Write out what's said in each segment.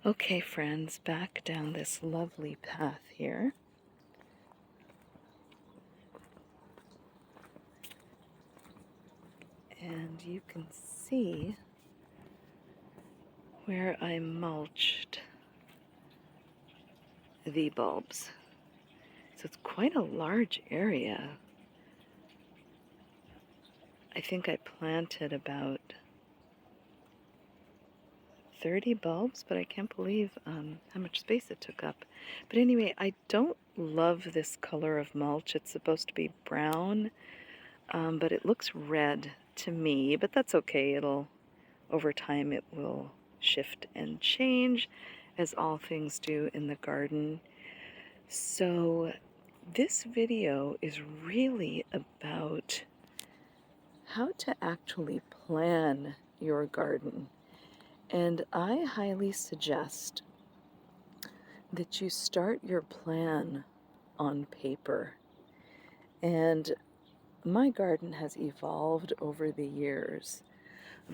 Okay, friends, back down this lovely path here. And you can see where I mulched the bulbs. So it's quite a large area. I think I planted about 30 bulbs, but I can't believe how much space it took up. But anyway, I don't love this color of mulch. It's supposed to be brown, but it looks red to me, but that's okay. Over time, it will shift and change, as all things do in the garden. So this video is really about how to actually plan your garden. And I highly suggest that you start your plan on paper. And my garden has evolved over the years,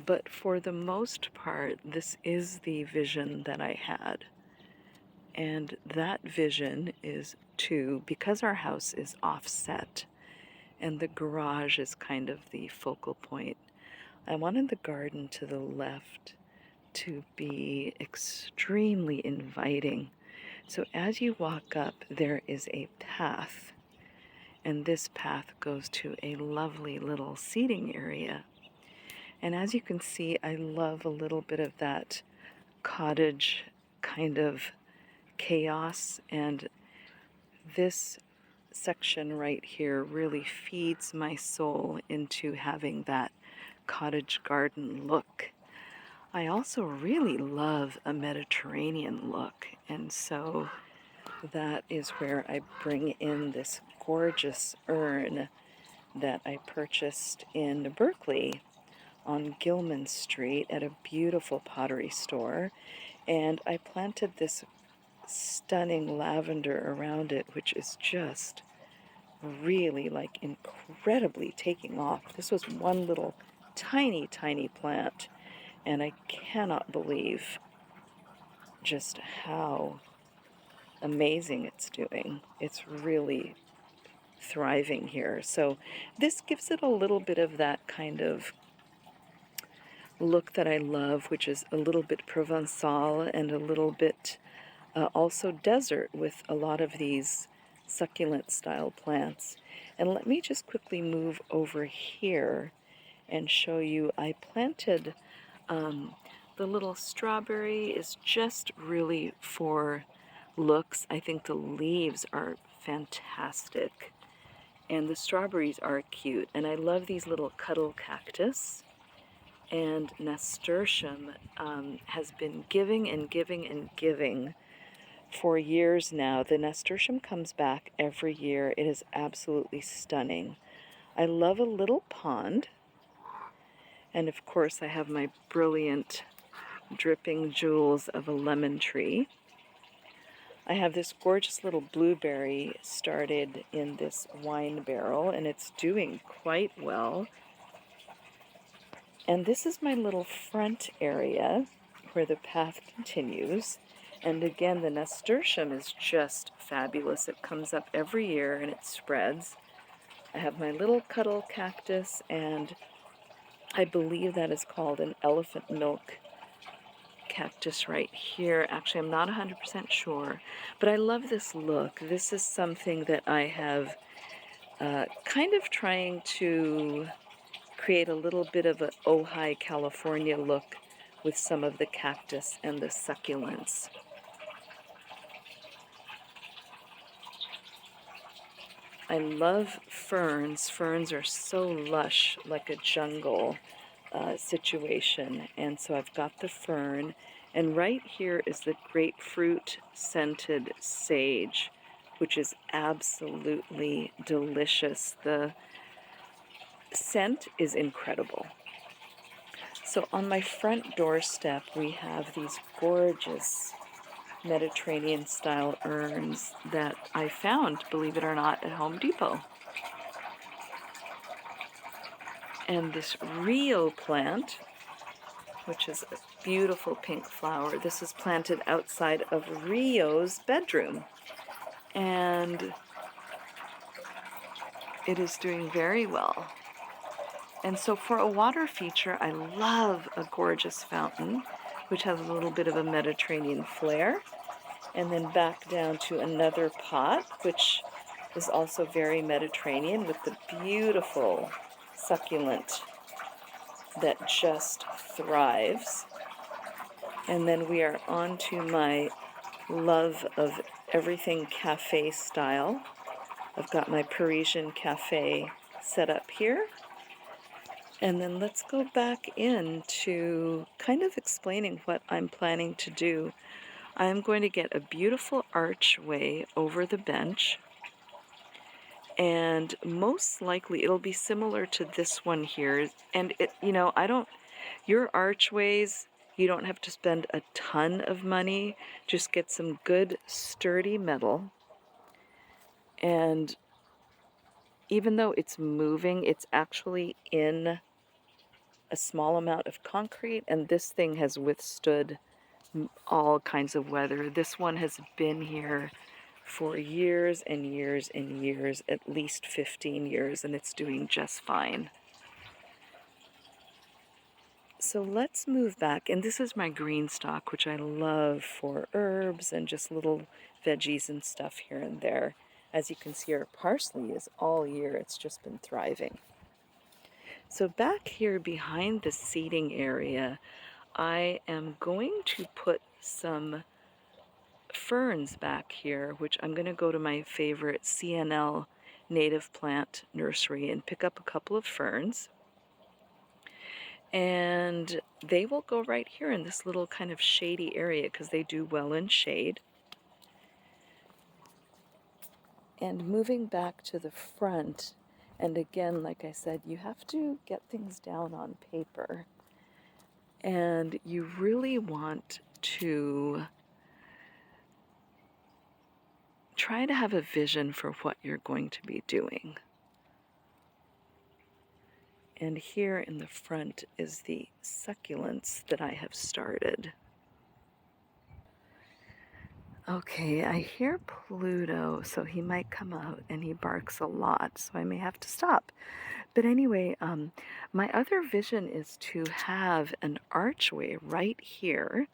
but for the most part, this is the vision that I had. And that vision is because our house is offset and the garage is kind of the focal point, I wanted the garden to the left to be extremely inviting. So as you walk up, there is a path, and this path goes to a lovely little seating area. And as you can see, I love a little bit of that cottage kind of chaos, and this section right here really feeds my soul into having that cottage garden look. I also really love a Mediterranean look, and so that is where I bring in this gorgeous urn that I purchased in Berkeley on Gilman Street at a beautiful pottery store, and I planted this stunning lavender around it, which is just really like incredibly taking off. This was one little tiny plant, and I cannot believe just how amazing it's doing. It's really thriving here. So this gives it a little bit of that kind of look that I love, which is a little bit Provençal and a little bit also desert with a lot of these succulent style plants. And let me just quickly move over here and show you I planted the little strawberry is just really for looks. I think the leaves are fantastic and the strawberries are cute, and I love these little cuddle cactus. And nasturtium has been giving and giving and giving for years now. The nasturtium comes back every year. It is absolutely stunning. I love a little pond. And of course I have my brilliant dripping jewels of a lemon tree. I have this gorgeous little blueberry started in this wine barrel, and it's doing quite well. And this is my little front area where the path continues. And again, the nasturtium is just fabulous. It comes up every year and it spreads. I have my little cuddle cactus, and I believe that is called an elephant milk cactus right here. Actually, I'm not 100% sure, but I love this look. This is something that I have kind of trying to create a little bit of an Ojai, California look with some of the cactus and the succulents. I love ferns. Ferns are so lush, like a jungle situation. And so I've got the fern. And right here is the grapefruit scented sage, which is absolutely delicious. The scent is incredible. So on my front doorstep, we have these gorgeous Mediterranean style urns that I found, believe it or not, at Home Depot. And this Rio plant, which is beautiful pink flower. This is planted outside of Rio's bedroom, and it is doing very well. And so for a water feature, I love a gorgeous fountain, which has a little bit of a Mediterranean flair. And then back down to another pot, which is also very Mediterranean, with the beautiful succulent that just thrives. And then we are on to my love of everything cafe style. I've got my Parisian cafe set up here. And then let's go back into kind of explaining what I'm planning to do. I'm going to get a beautiful archway over the bench, and most likely it'll be similar to this one here. And it, your archways, you don't have to spend a ton of money. Just get some good sturdy metal. And even though it's moving, it's actually in a small amount of concrete, and this thing has withstood all kinds of weather. This one has been here for years and years and years, at least 15 years, and it's doing just fine. So let's move back, and this is my green stock, which I love for herbs and just little veggies and stuff here and there. As you can see, our parsley is all year, it's just been thriving. So back here behind the seating area, I am going to put some ferns back here, which I'm going to go to my favorite CNL native plant nursery and pick up a couple of ferns. And they will go right here in this little kind of shady area because they do well in shade. And moving back to the front, and again, like I said, you have to get things down on paper. And you really want to try to have a vision for what you're going to be doing. And here in the front is the succulents that I have started. Okay, I hear Pluto, so he might come out, and he barks a lot, so I may have to stop. But anyway, my other vision is to have an archway right here.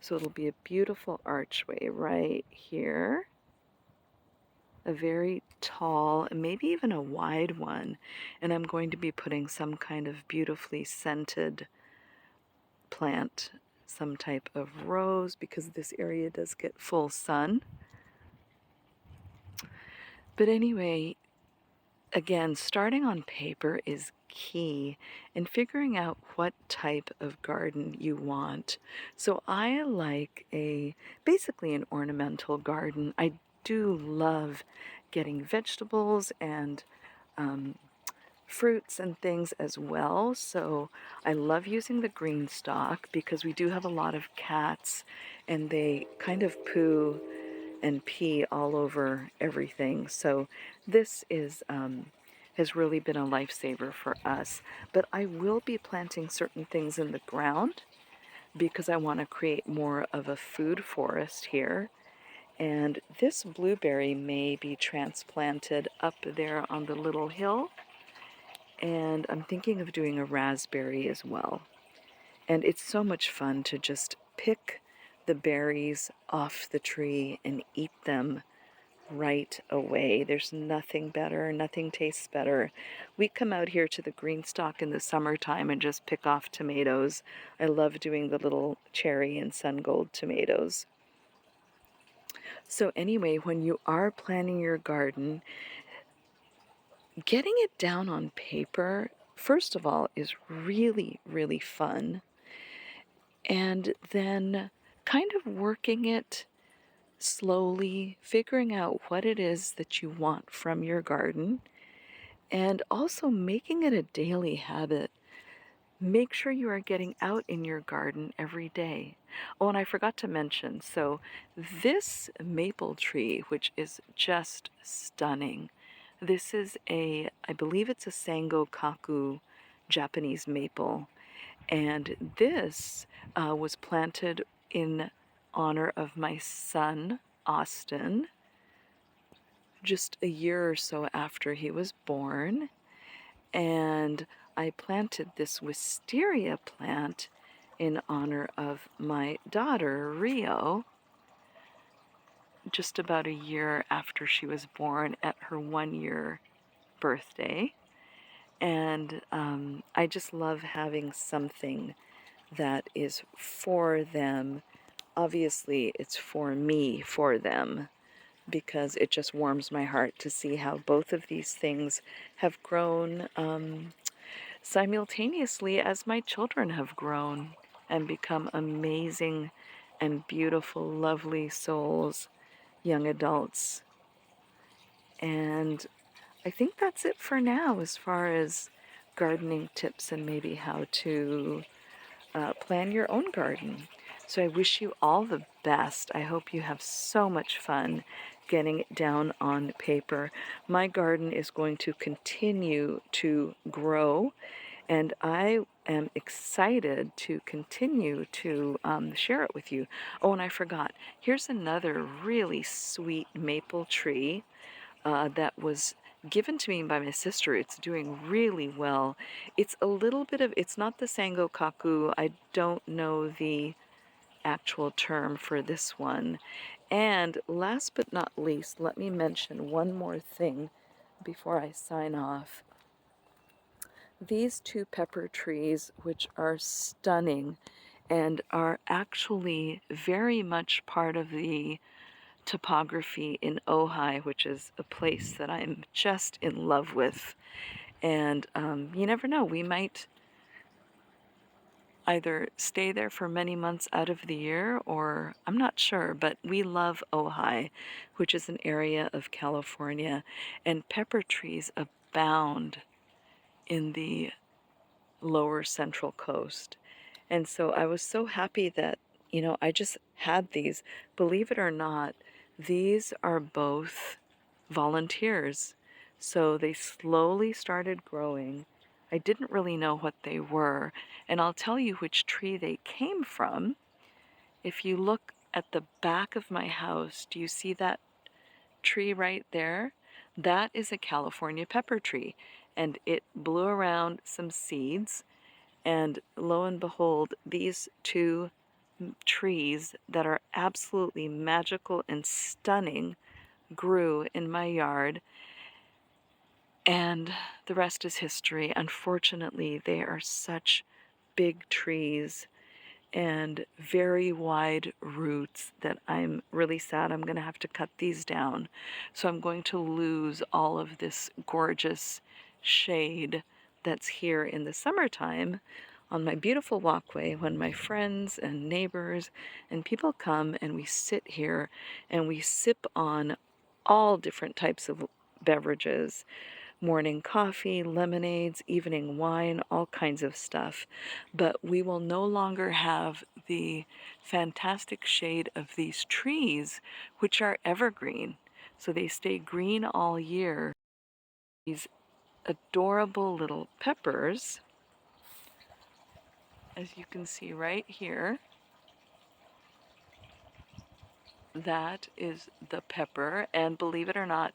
So it'll be a beautiful archway right here. A very tall, maybe even a wide one. And I'm going to be putting some kind of beautifully scented plant, some type of rose, because this area does get full sun. But anyway, again, starting on paper is key in figuring out what type of garden you want. So I like basically an ornamental garden. I do love getting vegetables and fruits and things as well. So I love using the green stock because we do have a lot of cats and they kind of poo and pee all over everything. So this has really been a lifesaver for us. But I will be planting certain things in the ground because I want to create more of a food forest here. And this blueberry may be transplanted up there on the little hill. And I'm thinking of doing a raspberry as well. And it's so much fun to just pick the berries off the tree and eat them right away. There's nothing better, nothing tastes better. We come out here to the green stalk in the summertime and just pick off tomatoes. I love doing the little cherry and sun gold tomatoes. So anyway, when you are planning your garden, getting it down on paper, first of all, is really, really fun. And then kind of working it slowly, figuring out what it is that you want from your garden, and also making it a daily habit. Make sure you are getting out in your garden every day. Oh, and I forgot to mention, so this maple tree, which is just stunning, this is I believe it's a Sango Kaku Japanese maple, And this was planted in honor of my son, Austin, just a year or so after he was born. And I planted this wisteria plant in honor of my daughter, Rio, just about a year after she was born at her 1 year birthday. And I just love having something that is for them. Obviously, it's for me, for them, because it just warms my heart to see how both of these things have grown simultaneously as my children have grown and become amazing and beautiful, lovely souls, young adults. And I think that's it for now as far as gardening tips and maybe how to plan your own garden. So I wish you all the best. I hope you have so much fun getting it down on paper. My garden is going to continue to grow, and I am excited to continue to share it with you. Oh, and I forgot. Here's another really sweet maple tree that was given to me by my sister. It's doing really well. It's a little bit of, it's not the Sangokaku. I don't know the actual term for this one. And last but not least, let me mention one more thing before I sign off. These two pepper trees, which are stunning and are actually very much part of the topography in Ojai, which is a place that I'm just in love with. And you never know, we might either stay there for many months out of the year, or I'm not sure, but we love Ojai, which is an area of California, and pepper trees abound in the lower central coast. And so I was so happy that, I just had these. Believe it or not, these are both volunteers. So they slowly started growing. I didn't really know what they were, and I'll tell you which tree they came from. If you look at the back of my house, do you see that tree right there? That is a California pepper tree, and it blew around some seeds, and lo and behold, these two trees that are absolutely magical and stunning grew in my yard, and the rest is history. Unfortunately, they are such big trees and very wide roots that I'm really sad I'm going to have to cut these down. So I'm going to lose all of this gorgeous shade that's here in the summertime on my beautiful walkway when my friends and neighbors and people come and we sit here and we sip on all different types of beverages. Morning coffee, lemonades, evening wine, all kinds of stuff. But we will no longer have the fantastic shade of these trees, which are evergreen. So they stay green all year. These adorable little peppers, as you can see right here, that is the pepper. And believe it or not,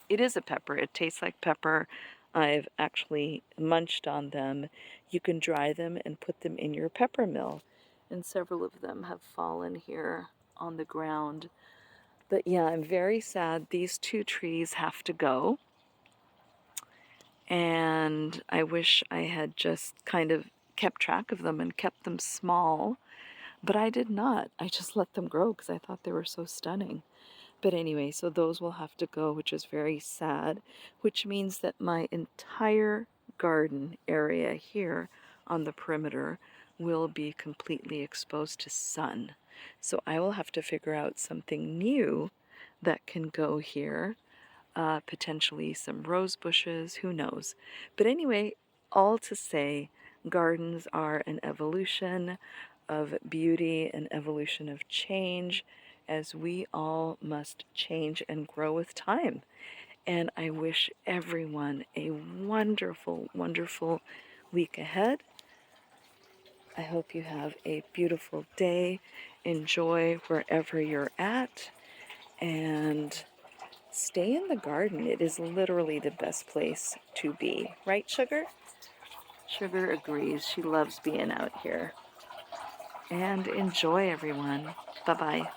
it is a pepper. It tastes like pepper. I've actually munched on them. You can dry them and put them in your pepper mill. And several of them have fallen here on the ground. But yeah, I'm very sad. These two trees have to go. And I wish I had just kind of kept track of them and kept them small. But I did not. I just let them grow because I thought they were so stunning. But anyway, so those will have to go, which is very sad, which means that my entire garden area here on the perimeter will be completely exposed to sun. So I will have to figure out something new that can go here, potentially some rose bushes, who knows. But anyway, all to say, gardens are an evolution of beauty, an evolution of change, as we all must change and grow with time. And I wish everyone a wonderful, wonderful week ahead. I hope you have a beautiful day. Enjoy wherever you're at, and stay in the garden. It is literally the best place to be. Right, Sugar? Sugar agrees. She loves being out here. And enjoy, everyone. Bye-bye.